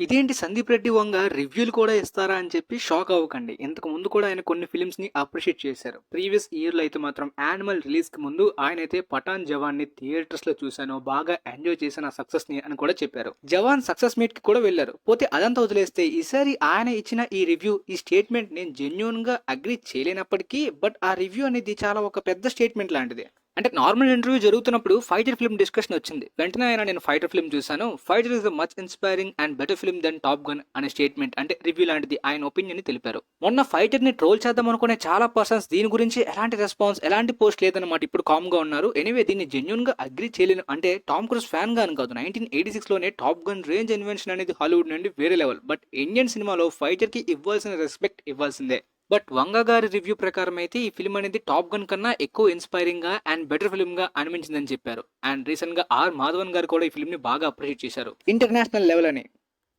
ఇదేంటి 'సందీప్ రెడ్డి వంగ' రివ్యూలు కూడా ఇస్తారా అని చెప్పి షాక్ అవ్వకండి. ఇంతకు ముందు కూడా ఆయన కొన్ని ఫిల్మ్స్‌ని అప్రిషియేట్ చేశారు. ప్రీవియస్ ఇయర్‌లో అయితే మాత్రం 'యానిమల్' రిలీజ్‌కి ముందు ఆయనైతే 'పఠాన్ జవాన్‌ని' థియేటర్స్‌లో చూశాను. బాగా ఎంజాయ్ చేశాను ఆ సక్సెస్‌ని అని కూడా చెప్పారు. 'జవాన్' సక్సెస్ మీట్‌కి కూడా వెళ్లారు. పోతే అదంతా వదిలేస్తే ఈసారి ఆయన ఇచ్చిన ఈ రివ్యూ, ఈ స్టేట్మెంట్ నేను జెన్యూన్‌గా అగ్రీ చేయలేనప్పటికీ ఆ రివ్యూ అనేది చాలా ఒక పెద్ద స్టేట్మెంట్ లాంటిది. అంటే నార్మల్ ఇంటర్వ్యూ జరుగుతున్నప్పుడు ఫైటర్ ఫిల్మ్ డిస్కషన్ వచ్చింది. వెంటనే ఆయన నేను ఫైటర్ ఫిల్మ్ చూశాను. Fighter is much inspiring and better film than Top Gun అనే స్టేట్మెంట్ అంటే రివ్యూ లాంటిది ఆయన ఒపీనియన్ ని తెలిపారు. మొన్న ఫైటర్ ని ట్రోల్ చేద్దాం అనుకునే చాలా పర్సన్స్ దీని గురించి ఎలాంటి రెస్పాన్స్, ఎలాంటి పోస్ట్ లేదన్నమాట. ఇప్పుడు కామ్ గా ఉన్నారు. ఎనీవే దీన్ని జెన్యూన్ గా అగ్రీ చేయలేను. అంటే టామ్ క్రూజ్ ఫ్యాన్ గా అని కాదు. 1986 లోనే టాప్ గన్ రేంజ్ ఇన్వెన్షన్ అనేది హాలీవుడ్ నుండి వేరే లెవెల్. బట్ ఇండియన్ సినిమాలో ఫైటర్ కి ఇవ్వాల్సిన రెస్పెక్ట్ ఇవ్వాల్సిందే. వంగ గారి రివ్యూ ప్రకారం అయితే ఈ ఫిల్మ్ అనేది టాప్ గన్ కన్నా ఎక్కువ ఇన్స్పైరింగ్ గా అండ్ బెటర్ ఫిల్మ్ గా అనిపించిందని చెప్పారు. అండ్ రీసెంట్ గా ఆర్ మాధవన్ గారు కూడా ఈ ఫిల్మ్ ని బాగా అప్రిషియేట్ చేశారు ఇంటర్నేషనల్ లెవెల్ అని.